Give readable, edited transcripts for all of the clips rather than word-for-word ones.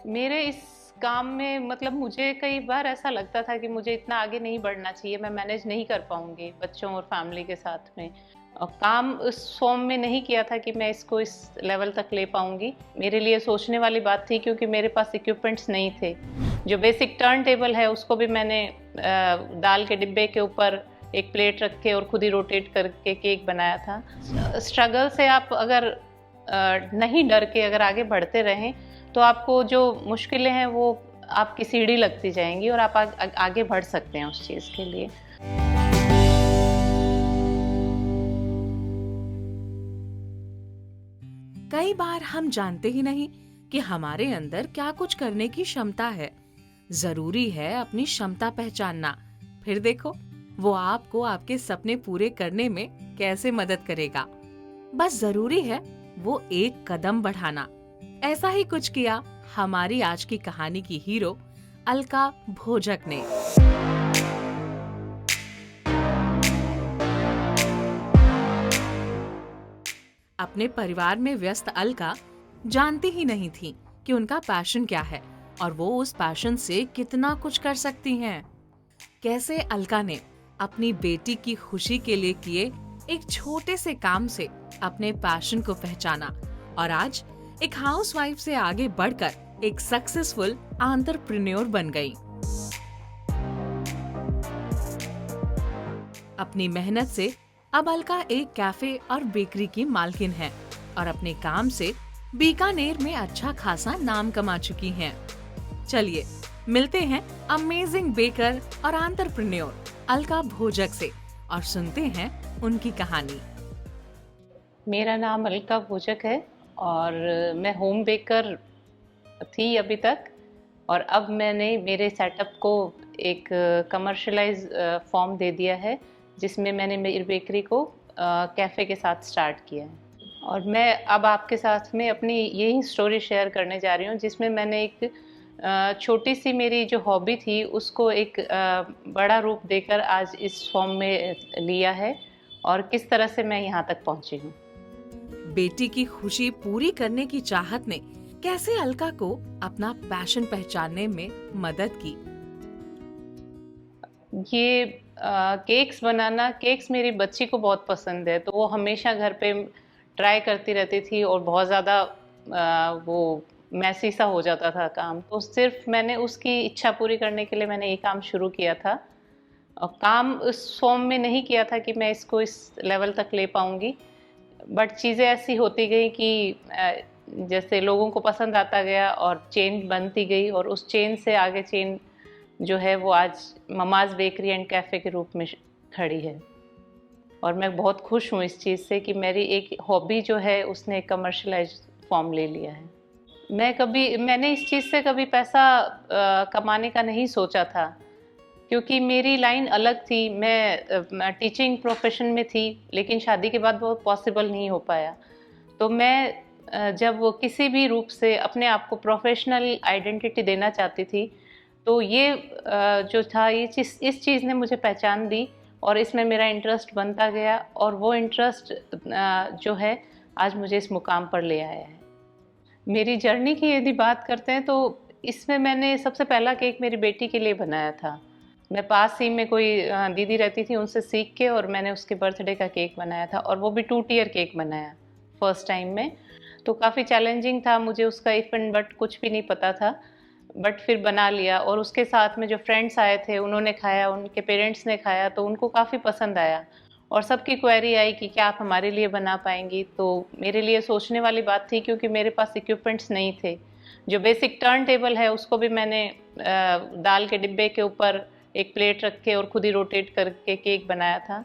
मेरे इस काम में मतलब मुझे कई बार ऐसा लगता था कि मुझे इतना आगे नहीं बढ़ना चाहिए, मैं मैनेज नहीं कर पाऊँगी बच्चों और फैमिली के साथ में। काम उस फ़ॉर्म में नहीं किया था कि मैं इसको इस लेवल तक ले पाऊँगी। मेरे लिए सोचने वाली बात थी क्योंकि मेरे पास इक्विपमेंट्स नहीं थे। जो बेसिक टर्न टेबल है उसको भी मैंने दाल के डिब्बे के ऊपर एक प्लेट रख के और खुद ही रोटेट करके केक बनाया था। स्ट्रगल से आप अगर नहीं डर के अगर आगे बढ़ते रहें तो आपको जो मुश्किलें हैं वो आपकी सीढ़ी लगती जाएँगी और आप आगे बढ़ सकते हैं उस चीज़ के लिए। कई बार हम जानते ही नहीं कि हमारे अंदर क्या कुछ करने की क्षमता है। जरूरी है अपनी क्षमता पहचानना। फिर देखो, वो आपको आपके सपने पूरे करने में कैसे मदद करेगा। बस जरूरी है वो एक कदम बढ़ाना। ऐसा ही कुछ किया हमारी आज की कहानी की हीरो अलका भोजक ने। अपने परिवार में व्यस्त अलका जानती ही नहीं थी कि उनका पैशन क्या है और वो उस पैशन से कितना कुछ कर सकती हैं। कैसे अलका ने अपनी बेटी की खुशी के लिए किए एक छोटे से काम से अपने पैशन को पहचाना और आज एक हाउसवाइफ से आगे बढ़कर एक सक्सेसफुल एंटरप्रेन्योर बन गई। अपनी मेहनत से अब अलका एक कैफे और बेकरी की मालकिन है और अपने काम से बीकानेर में अच्छा खासा नाम कमा चुकी हैं। चलिए मिलते हैं अमेजिंग बेकर और एंटरप्रेन्योर अलका भोजक से और सुनते हैं उनकी कहानी। मेरा नाम अलका भोजक है और मैं होम बेकर थी अभी तक, और अब मैंने मेरे सेटअप को एक कमर्शियलाइज फॉर्म दे दिया है जिसमें मैंने मेरी बेकरी को कैफ़े के साथ स्टार्ट किया है। और मैं अब आपके साथ में अपनी यही स्टोरी शेयर करने जा रही हूँ जिसमें मैंने एक छोटी सी मेरी जो हॉबी थी उसको एक बड़ा रूप देकर आज इस फॉर्म में लिया है और किस तरह से मैं यहाँ तक पहुँची हूँ। बेटी की खुशी पूरी करने की चाहत ने कैसे अलका को अपना पैशन पहचानने में मदद की। ये केक्स बनाना, केक्स मेरी बच्ची को बहुत पसंद है तो वो हमेशा घर पे ट्राई करती रहती थी और बहुत ज़्यादा वो मैसी सा हो जाता था काम, तो सिर्फ मैंने उसकी इच्छा पूरी करने के लिए मैंने ये काम शुरू किया था। और काम उस फॉर्म में नहीं किया था कि मैं इसको इस लेवल तक ले पाऊँगी, बट चीज़ें ऐसी होती गई कि जैसे लोगों को पसंद आता गया और चेन बनती गई और उस चेन से आगे चेन जो है वो आज ममाज़ बेकरी एंड कैफ़े के रूप में खड़ी है। और मैं बहुत खुश हूँ इस चीज़ से कि मेरी एक हॉबी जो है उसने एक कमर्शियलाइज़ फॉर्म ले लिया है। मैंने इस चीज़ से कभी पैसा कमाने का नहीं सोचा था क्योंकि मेरी लाइन अलग थी। मैं टीचिंग प्रोफेशन में थी लेकिन शादी के बाद वो पॉसिबल नहीं हो पाया। तो मैं जब वो किसी भी रूप से अपने आप को प्रोफेशनल आइडेंटिटी देना चाहती थी तो ये जो था ये इस चीज़ ने मुझे पहचान दी और इसमें मेरा इंटरेस्ट बनता गया और वो इंटरेस्ट जो है आज मुझे इस मुकाम पर ले आया है। मेरी जर्नी की यदि बात करते हैं तो इसमें मैंने सबसे पहला केक मेरी बेटी के लिए बनाया था। मैं पास ही में कोई दीदी रहती थी उनसे सीख के और मैंने उसके बर्थडे का केक बनाया था और वो भी 2 टियर केक बनाया फर्स्ट टाइम में। तो काफ़ी चैलेंजिंग था, मुझे उसका इफ एंड बट कुछ भी नहीं पता था, बट फिर बना लिया। और उसके साथ में जो फ्रेंड्स आए थे उन्होंने खाया, उनके पेरेंट्स ने खाया तो उनको काफ़ी पसंद आया और सबकी क्वेरी आई कि क्या आप हमारे लिए बना पाएंगी। तो मेरे लिए सोचने वाली बात थी क्योंकि मेरे पास इक्विपमेंट्स नहीं थे। जो बेसिक टर्न टेबल है उसको भी मैंने दाल के डिब्बे के ऊपर एक प्लेट रख के और खुद ही रोटेट करके केक बनाया था।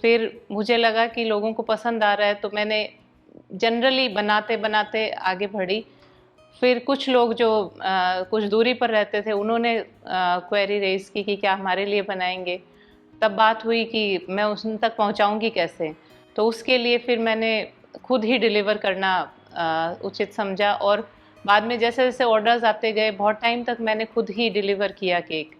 फिर मुझे लगा कि लोगों को पसंद आ रहा है तो मैंने जनरली बनाते बनाते आगे बढ़ी। फिर कुछ लोग जो कुछ दूरी पर रहते थे उन्होंने क्वेरी रेज की कि क्या हमारे लिए बनाएंगे। तब बात हुई कि मैं उन तक पहुंचाऊंगी कैसे, तो उसके लिए फिर मैंने खुद ही डिलीवर करना उचित समझा। और बाद में जैसे जैसे ऑर्डर्स आते गए बहुत टाइम तक मैंने खुद ही डिलीवर किया केक।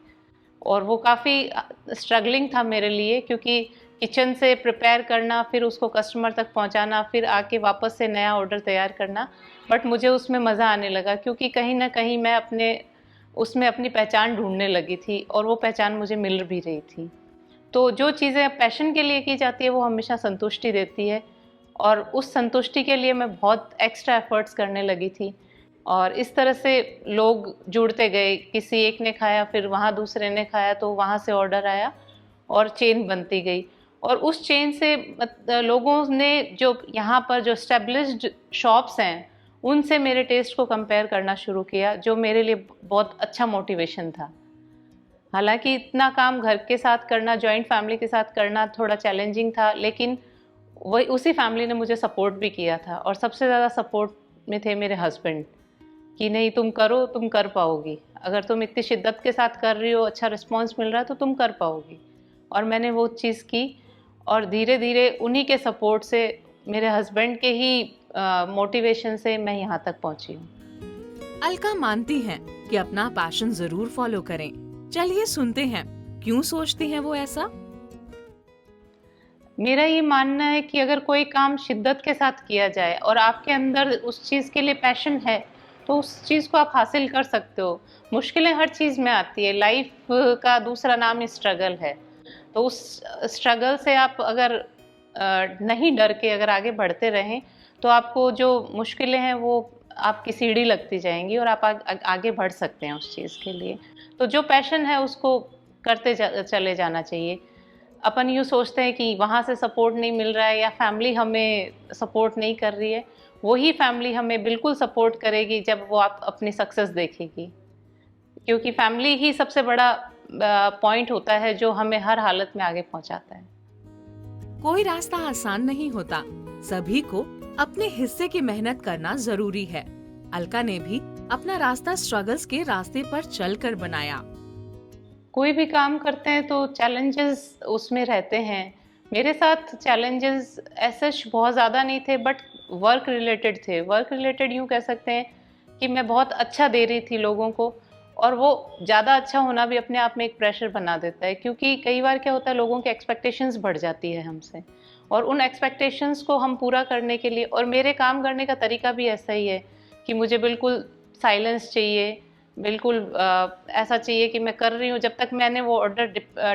और वो काफ़ी स्ट्रगलिंग था मेरे लिए क्योंकि किचन से प्रिपेयर करना, फिर उसको कस्टमर तक पहुंचाना, फिर आके वापस से नया ऑर्डर तैयार करना। बट मुझे उसमें मज़ा आने लगा, क्योंकि कहीं ना कहीं मैं उसमें अपनी पहचान ढूंढने लगी थी, और वो पहचान मुझे मिल भी रही थी। तो जो चीज़ें पैशन के लिए की जाती है वो हमेशा संतुष्टि देती है, और उस संतुष्टि के लिए मैं बहुत एक्स्ट्रा एफर्ट्स करने लगी थी। और इस तरह से लोग जुड़ते गए, किसी एक ने खाया, फिर वहाँ दूसरे ने खाया, तो वहाँ से ऑर्डर आया और चेन बनती गई। और उस चेन से लोगों ने, जो यहाँ पर जो एस्टेब्लिश्ड शॉप्स हैं, उनसे मेरे टेस्ट को कंपेयर करना शुरू किया, जो मेरे लिए बहुत अच्छा मोटिवेशन था। हालांकि इतना काम घर के साथ करना, जॉइंट फैमिली के साथ करना थोड़ा चैलेंजिंग था, लेकिन वही उसी फैमिली ने मुझे सपोर्ट भी किया था, और सबसे ज़्यादा सपोर्ट में थे मेरे हस्बैंड, कि नहीं तुम करो, तुम कर पाओगी, अगर तुम इतनी शिद्दत के साथ कर रही हो, अच्छा रिस्पॉन्स मिल रहा है, तो तुम कर पाओगी। और मैंने वो चीज़ की, और धीरे धीरे उन्हीं के सपोर्ट से, मेरे हस्बैंड के ही मोटिवेशन से मैं यहाँ तक पहुँची हूँ। अलका मानती हैं कि अपना पैशन जरूर फॉलो करें। चलिए सुनते हैं क्यों सोचती हैं वो ऐसा। मेरा ये मानना है कि अगर कोई काम शिद्दत के साथ किया जाए और आपके अंदर उस चीज़ के लिए पैशन है, तो उस चीज़ को आप हासिल कर सकते हो। मुश्किलें हर चीज़ में आती है, लाइफ का दूसरा नाम स्ट्रगल है। तो उस स्ट्रगल से आप अगर नहीं डर के अगर आगे बढ़ते रहें, तो आपको जो मुश्किलें हैं वो आपकी सीढ़ी लगती जाएंगी, और आप आगे बढ़ सकते हैं उस चीज़ के लिए। तो जो पैशन है उसको करते चले जाना चाहिए। अपन यूँ सोचते हैं कि वहाँ से सपोर्ट नहीं मिल रहा है, या फैमिली हमें सपोर्ट नहीं कर रही है, वही फैमिली हमें बिल्कुल सपोर्ट करेगी जब वो आप अपनी सक्सेस देखेगी। क्योंकि फैमिली ही सबसे बड़ा पॉइंट होता है जो हमें हर हालत में आगे पहुंचाता है। कोई रास्ता आसान नहीं होता, सभी को अपने हिस्से की मेहनत करना जरूरी है। अलका ने भी अपना रास्ता स्ट्रगल्स के रास्ते पर चलकर बनाया। कोई भी काम करते हैं तो चैलेंजेस उसमें रहते हैं। मेरे साथ चैलेंजेस ऐसे बहुत ज़्यादा नहीं थे, बट वर्क रिलेटेड थे। वर्क रिलेटेड यूँ कह सकते हैं कि मैं बहुत अच्छा दे रही थी लोगों को, और वो ज़्यादा अच्छा होना भी अपने आप में एक प्रेशर बना देता है, क्योंकि कई बार क्या होता है, लोगों की एक्सपेक्टेशंस बढ़ जाती है हमसे, और उन एक्सपेक्टेशंस को हम पूरा करने के लिए, और मेरे काम करने का तरीका भी ऐसा ही है कि मुझे बिल्कुल साइलेंस चाहिए, बिल्कुल ऐसा चाहिए कि मैं कर रही हूँ। जब तक मैंने वो ऑर्डर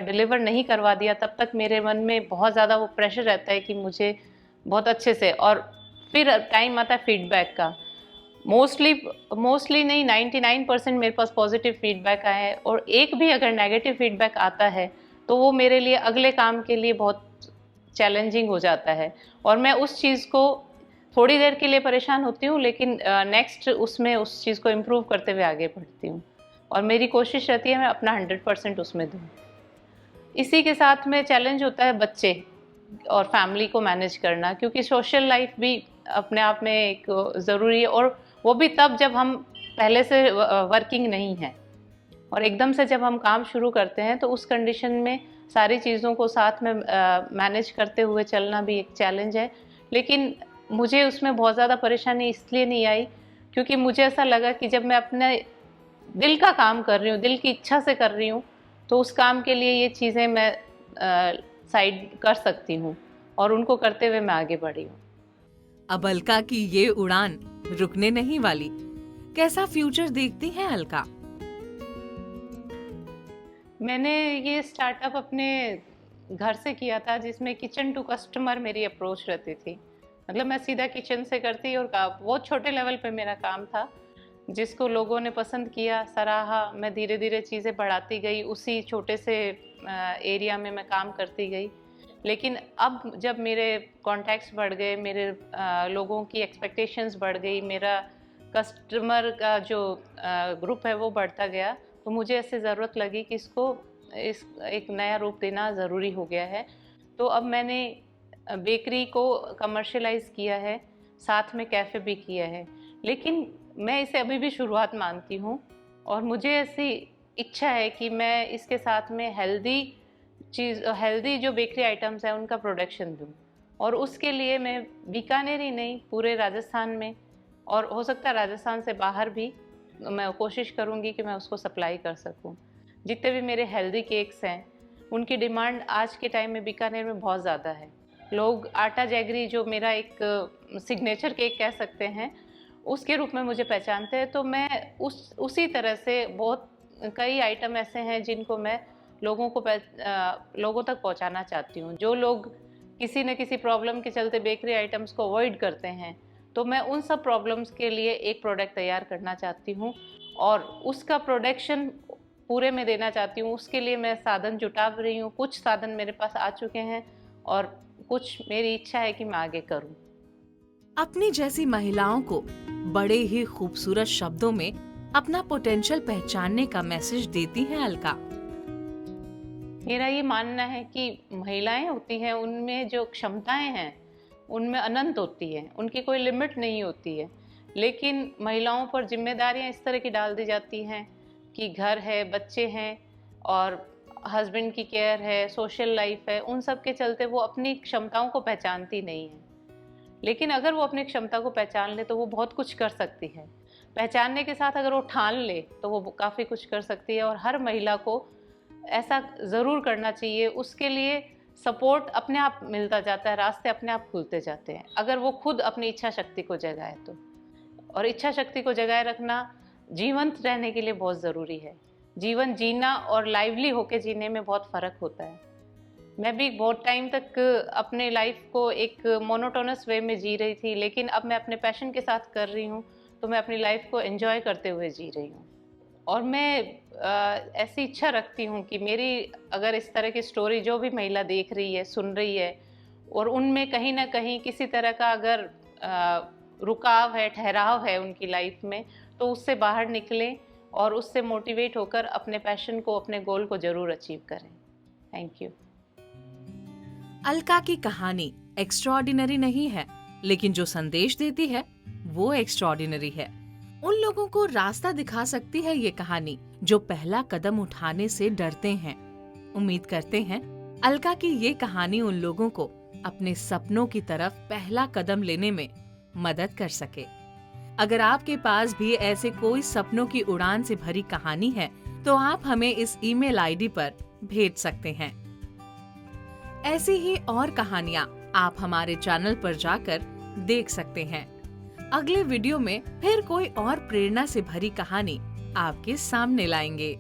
डिलीवर नहीं करवा दिया, तब तक मेरे मन में बहुत ज़्यादा वो प्रेशर रहता है कि मुझे बहुत अच्छे से, और फिर टाइम आता है फीडबैक का। मोस्टली नहीं, 99% मेरे पास पॉजिटिव फीडबैक आया है, और एक भी अगर नेगेटिव फीडबैक आता है तो वो मेरे लिए अगले काम के लिए बहुत चैलेंजिंग हो जाता है, और मैं उस चीज़ को थोड़ी देर के लिए परेशान होती हूँ, लेकिन नेक्स्ट उसमें उस चीज़ को इम्प्रूव करते हुए आगे बढ़ती हूँ, और मेरी कोशिश रहती है मैं अपना 100% उसमें दूँ। इसी के साथ में चैलेंज होता है बच्चे और फैमिली को मैनेज करना, क्योंकि सोशल लाइफ भी अपने आप में एक ज़रूरी है, और वो भी तब जब हम पहले से वर्किंग नहीं हैं, और एकदम से जब हम काम शुरू करते हैं, तो उस कंडीशन में सारी चीज़ों को साथ में मैनेज करते हुए चलना भी एक चैलेंज है। लेकिन मुझे उसमें बहुत ज़्यादा परेशानी इसलिए नहीं आई, क्योंकि मुझे ऐसा लगा कि जब मैं अपने दिल का काम कर रही हूँ, दिल की इच्छा से कर रही हूँ, तो उस काम के लिए ये चीज़ें मैं साइड कर सकती हूँ, और उनको करते हुए मैं आगे बढ़ी हूँ। अब अलका की ये उड़ान रुकने नहीं वाली। कैसा फ्यूचर देखती हैं अलका? मैंने ये स्टार्टअप अपने घर से किया था, जिसमें किचन टू कस्टमर मेरी अप्रोच रहती थी। मतलब मैं सीधा किचन से करती, और बहुत छोटे लेवल पे मेरा काम था, जिसको लोगों ने पसंद किया, सराहा। मैं धीरे धीरे चीज़ें बढ़ाती गई, उसी छोटे से एरिया में मैं काम करती गई। लेकिन अब जब मेरे कॉन्टैक्ट्स बढ़ गए, मेरे लोगों की एक्सपेक्टेशंस बढ़ गई, मेरा कस्टमर का जो ग्रुप है वो बढ़ता गया, तो मुझे ऐसे ज़रूरत लगी कि इसको एक नया रूप देना ज़रूरी हो गया है। तो अब मैंने बेकरी को कमर्शियलाइज़ किया है, साथ में कैफ़े भी किया है। लेकिन मैं इसे अभी भी शुरुआत मानती हूँ, और मुझे ऐसी इच्छा है कि मैं इसके साथ में हेल्दी जो बेकरी आइटम्स हैं उनका प्रोडक्शन दूँ, और उसके लिए मैं बीकानेर ही नहीं, पूरे राजस्थान में, और हो सकता है राजस्थान से बाहर भी, मैं कोशिश करूँगी कि मैं उसको सप्लाई कर सकूँ। जितने भी मेरे हेल्दी केक्स हैं उनकी डिमांड आज के टाइम में बीकानेर में बहुत ज़्यादा है। लोग आटा जैगरी, जो मेरा एक सिग्नेचर केक कह सकते हैं, उसके रूप में मुझे पहचानते हैं। तो मैं उसी तरह से बहुत कई आइटम ऐसे हैं जिनको मैं लोगों तक पहुंचाना चाहती हूं। जो लोग किसी न किसी प्रॉब्लम के चलते बेकरी आइटम्स को अवॉइड करते हैं, तो मैं उन सब प्रॉब्लम्स के लिए एक प्रोडक्ट तैयार करना चाहती हूं और उसका प्रोडक्शन पूरे में देना चाहती हूँ। उसके लिए मैं साधन जुटा रही हूँ। कुछ साधन मेरे पास आ चुके हैं और कुछ मेरी इच्छा है कि मैं आगे करूँ। अपनी जैसी महिलाओं को बड़े ही खूबसूरत शब्दों में अपना पोटेंशियल पहचानने का मैसेज देती हैं अलका। मेरा ये मानना है कि महिलाएं होती हैं, उनमें जो क्षमताएं हैं उनमें अनंत होती है, उनकी कोई लिमिट नहीं होती है। लेकिन महिलाओं पर जिम्मेदारियां इस तरह की डाल दी जाती हैं कि घर है, बच्चे हैं और हस्बैंड की केयर है, सोशल लाइफ है, उन सब के चलते वो अपनी क्षमताओं को पहचानती नहीं है। लेकिन अगर वो अपनी क्षमता को पहचान ले तो वो बहुत कुछ कर सकती है। पहचानने के साथ अगर वो ठान ले तो वो काफ़ी कुछ कर सकती है और हर महिला को ऐसा ज़रूर करना चाहिए। उसके लिए सपोर्ट अपने आप मिलता जाता है, रास्ते अपने आप खुलते जाते हैं, अगर वो खुद अपनी इच्छा शक्ति को जगाए तो। और इच्छा शक्ति को जगाए रखना जीवंत रहने के लिए बहुत ज़रूरी है। जीवन जीना और लाइवली होके जीने में बहुत फ़र्क होता है। मैं भी बहुत टाइम तक अपने लाइफ को एक मोनोटोनस वे में जी रही थी, लेकिन अब मैं अपने पैशन के साथ कर रही हूँ तो मैं अपनी लाइफ को एंजॉय करते हुए जी रही हूँ। और मैं ऐसी इच्छा रखती हूँ कि मेरी अगर इस तरह की स्टोरी जो भी महिला देख रही है, सुन रही है, और उनमें कहीं ना कहीं किसी तरह का अगर रुकाव है, ठहराव है उनकी लाइफ में, तो उससे बाहर निकलें और उससे मोटिवेट होकर अपने पैशन को, अपने गोल को जरूर अचीव करें। Thank you. अलका की कहानी एक्स्ट्राऑर्डिनरी नहीं है, लेकिन जो संदेश देती है वो एक्स्ट्राऑर्डिनरी है। उन लोगों को रास्ता दिखा सकती है ये कहानी जो पहला कदम उठाने से डरते हैं। उम्मीद करते हैं अलका की ये कहानी उन लोगों को अपने सपनों की तरफ पहला कदम लेने में मदद कर सके। अगर आपके पास भी ऐसे कोई सपनों की उड़ान से भरी कहानी है तो आप हमें इस ईमेल आईडी पर भेज सकते हैं। ऐसी ही और कहानियाँ आप हमारे चैनल पर जाकर देख सकते हैं। अगले वीडियो में फिर कोई और प्रेरणा से भरी कहानी आपके सामने लाएंगे।